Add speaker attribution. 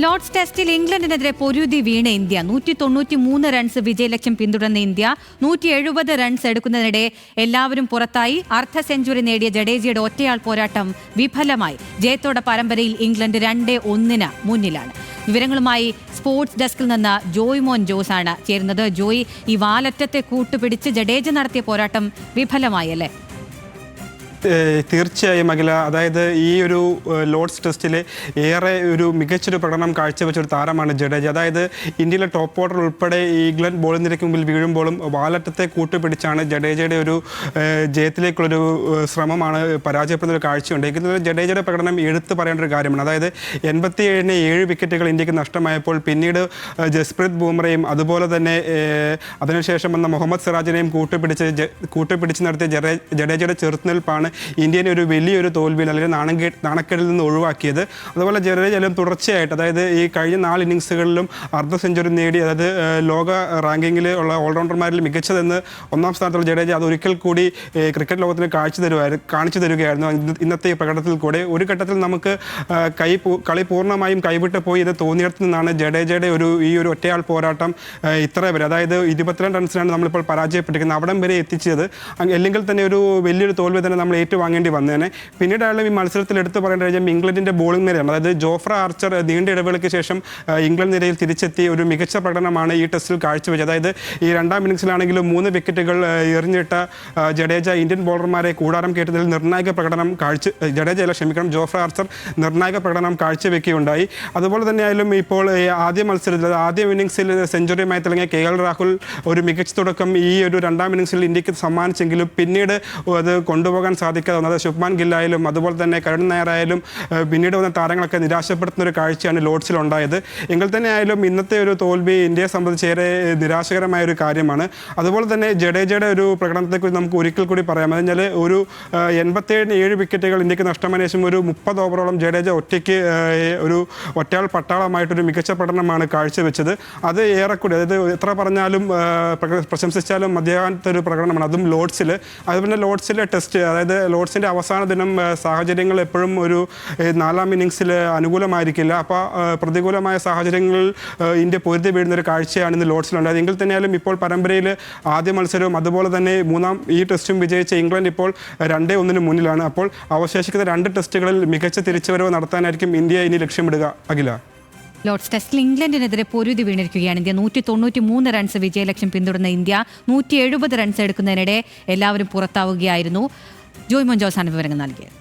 Speaker 1: Lord's ടെസ്റ്റിൽ ഇംഗ്ലണ്ടിനെതിരെ പൊരുതി വീണ India 193 runs വിജയലക്ഷ്യം പിന്തുടർന്ന ഇന്ത്യ 170 റൺസ് എടുക്കുന്നതിനിടെ എല്ലാവരും പുറത്തായി. അർദ്ധ സെഞ്ചുറി നേടിയ ജഡേജയുടെ ഒറ്റയാൾ പോരാട്ടം വിഫലമായി. ജയത്തോടെ പരമ്പരയിൽ ഇംഗ്ലണ്ട് 2-1 മുന്നിലാണ്. വിവരങ്ങളുമായി സ്പോർട്സ് ഡെസ്കിൽ നിന്ന് ജോയ് മോൻ ജോസ് ആണ് ചേരുന്നത്. ജോയ്, ഈ വാലറ്റത്തെ കൂട്ടുപിടിച്ച് ജഡേജ നടത്തിയ പോരാട്ടം വിഫലമായി അല്ലേ?
Speaker 2: തീർച്ചയായും അഖില, അതായത് ഈ ഒരു ലോർഡ്സ് ടെസ്റ്റിൽ ഏറെ ഒരു മികച്ചൊരു പ്രകടനം കാഴ്ചവെച്ചൊരു താരമാണ് ജഡേജ. അതായത് ഇന്ത്യയിലെ ടോപ്പ് ഓർഡർ ഉൾപ്പെടെ ഇംഗ്ലണ്ട് ബോൾ നിരയ്ക്ക് മുമ്പിൽ വീഴുമ്പോഴും വാലറ്റത്തെ കൂട്ടുപിടിച്ചാണ് ജഡേജയുടെ ഒരു ജയത്തിലേക്കുള്ളൊരു ശ്രമമാണ് പരാജയപ്പെടുന്ന ഒരു കാഴ്ചയുണ്ട്. എങ്കിലും ജഡേജയുടെ പ്രകടനം എടുത്തു പറയേണ്ട ഒരു കാര്യമാണ്. അതായത് 87-ന് 7 വിക്കറ്റുകൾ ഇന്ത്യക്ക് നഷ്ടമായപ്പോൾ പിന്നീട് ജസ്പ്രീത് ബുംറയും അതുപോലെ തന്നെ അതിനുശേഷം വന്ന മുഹമ്മദ് സിറാജിനെയും കൂട്ടുപിടിച്ച് നടത്തിയ ജഡേജയുടെ ചെറുത്തുനിൽപ്പാണ് ഇന്ത്യനെ ഒരു വലിയൊരു തോൽവിയിൽ അല്ലെങ്കിൽ നാണക്കേടിൽ നിന്ന് ഒഴിവാക്കിയത്. അതുപോലെ ജഡേജ തുടർച്ചയായിട്ട്, അതായത് ഈ കഴിഞ്ഞ 4 ഇന്നിങ്സുകളിലും അർദ്ധ സെഞ്ചുറി നേടി, അതായത് ലോക റാങ്കിങ്ങിൽ ഉള്ള ഓൾറൗണ്ടർമാരിൽ മികച്ചതെന്ന് 1ാം സ്ഥാനത്തുള്ള ജഡേജ അത് ഒരിക്കൽ കൂടി ക്രിക്കറ്റ് ലോകത്തിന് കാണിച്ചു തരികയായിരുന്നു ഇന്നത്തെ പ്രകടനത്തിൽ കൂടെ. ഒരു ഘട്ടത്തിൽ നമുക്ക് കളി പൂർണ്ണമായും കൈവിട്ട് പോയി എന്ന് തോന്നിയിടത്തു നിന്നാണ് ജഡേജയുടെ ഈ ഒരു ഒറ്റയാൾ പോരാട്ടം ഇത്ര വരെ, അതായത് 22 റൺസിനാണ് നമ്മളിപ്പോൾ പരാജയപ്പെട്ടിരിക്കുന്നത്, അവിടം വരെ എത്തിച്ചത്. അല്ലെങ്കിൽ തന്നെ ഒരു വലിയൊരു തോൽവി തന്നെ നമ്മൾ ഏറ്റുവാങ്ങേണ്ടി വന്നേനെ. പിന്നീടായാലും ഈ മത്സരത്തിൽ എടുത്തു പറയേണ്ട കഴിഞ്ഞാൽ ഇംഗ്ലണ്ടിൻ്റെ ബോളിംഗ് നിരയാണ്. അതായത് ജോഫ്ര ആർച്ചർ നീണ്ട ഇടവേളയ്ക്ക് ശേഷം ഇംഗ്ലണ്ട് നിരയിൽ തിരിച്ചെത്തി ഒരു മികച്ച പ്രകടനമാണ് ഈ ടെസ്റ്റിൽ കാഴ്ചവെച്ചത്. അതായത് ഈ 2ാം ഇന്നിങ്സിലാണെങ്കിലും 3 വിക്കറ്റുകൾ എറിഞ്ഞിട്ട ജഡേജ ഇന്ത്യൻ ബോളർമാരെ കൂടാരം കയറ്റതിൽ ജോഫ്ര ആർച്ചർ നിർണായക പ്രകടനം കാഴ്ചവെക്കുകയുണ്ടായി. അതുപോലെ തന്നെ ആയാലും ഇപ്പോൾ ആദ്യ മത്സരത്തിൽ ആദ്യ ഇന്നിങ്സിൽ സെഞ്ചുറിയുമായി തിളങ്ങിയ KL രാഹുൽ ഒരു മികച്ച തുടക്കം ഈ ഒരു 2ാം ഇന്നിങ്സിൽ ഇന്ത്യക്ക് സമ്മാനിച്ചെങ്കിലും പിന്നീട് അത് കൊണ്ടുപോകാൻ സാധിക്കാതെ വന്നത് ശുഭ്മാൻ ഗില്ലായാലും അതുപോലെ തന്നെ കരുൺ നായരായാലും പിന്നീട് വന്ന താരങ്ങളൊക്കെ നിരാശപ്പെടുത്തുന്ന ഒരു കാഴ്ചയാണ് ലോർഡ്സിൽ ഉണ്ടായത്. എങ്കിൽ തന്നെ ആയാലും ഇന്നത്തെ ഒരു തോൽവി ഇന്ത്യയെ സംബന്ധിച്ച് ഏറെ നിരാശകരമായ ഒരു കാര്യമാണ്. അതുപോലെ തന്നെ ജഡേജയുടെ ഒരു പ്രകടനത്തെക്കുറിച്ച് നമുക്ക് ഒരിക്കൽ കൂടി പറയാം. അതെന്നാൽ ഒരു 87-ന് 7 വിക്കറ്റുകൾ ഇന്ത്യക്ക് നഷ്ടമായ ശേഷം ഒരു 30 ഓവറോളം ജഡേജ ഒറ്റയ്ക്ക് ഒരു ഒറ്റയാൾ പട്ടാളമായിട്ടൊരു മികച്ച പ്രകടനമാണ് കാഴ്ചവെച്ചത്. അത് ഏറെക്കൂടി, അതായത് എത്ര പറഞ്ഞാലും പ്രശംസിച്ചാലും മതിയാകാത്ത ഒരു പ്രകടനമാണ്, അതും ലോർഡ്സിൽ. അതുപോലെ ലോർഡ്സിലെ ടെസ്റ്റ്, അതായത് ലോർഡ്സിൻ്റെ അവസാന ദിനം സാഹചര്യങ്ങൾ എപ്പോഴും ഒരു 4ാം ഇന്നിങ്സിൽ അനുകൂലമായിരിക്കില്ല. അപ്പോൾ പ്രതികൂലമായ സാഹചര്യങ്ങളിൽ ഇന്ത്യ പൊരുതി വീഴുന്നൊരു കാഴ്ചയാണ് ഇന്ന് ലോർഡ്സിലുണ്ടായത്. എങ്കിൽ തന്നെയാലും ഇപ്പോൾ പരമ്പരയിൽ ആദ്യ മത്സരവും അതുപോലെ തന്നെ ഈ ടെസ്റ്റും വിജയിച്ച ഇംഗ്ലണ്ട് ഇപ്പോൾ 2-1 മുന്നിലാണ്. അപ്പോൾ അവശേഷിക്കുന്ന 2 ടെസ്റ്റുകളിൽ മികച്ച തിരിച്ചുവരവ് നടത്താനായിരിക്കും ഇന്ത്യ ഇനി ലക്ഷ്യമിടുക. അഖില,
Speaker 1: ലോർഡ്സ് ടെസ്റ്റിൽ ഇംഗ്ലണ്ടിനെതിരെ പൊരുതി വീണിരിക്കുകയാണ് ഇന്ത്യ. 193 റൺസ് വിജയലക്ഷ്യം പിന്തുടർന്ന ഇന്ത്യ 170 റൺസ് എടുക്കുന്നതിനിടെ എല്ലാവരും പുറത്താവുകയായിരുന്നു. ജോയ് മോൻ ജോസാണ് വിവരങ്ങൾ നൽകിയത്.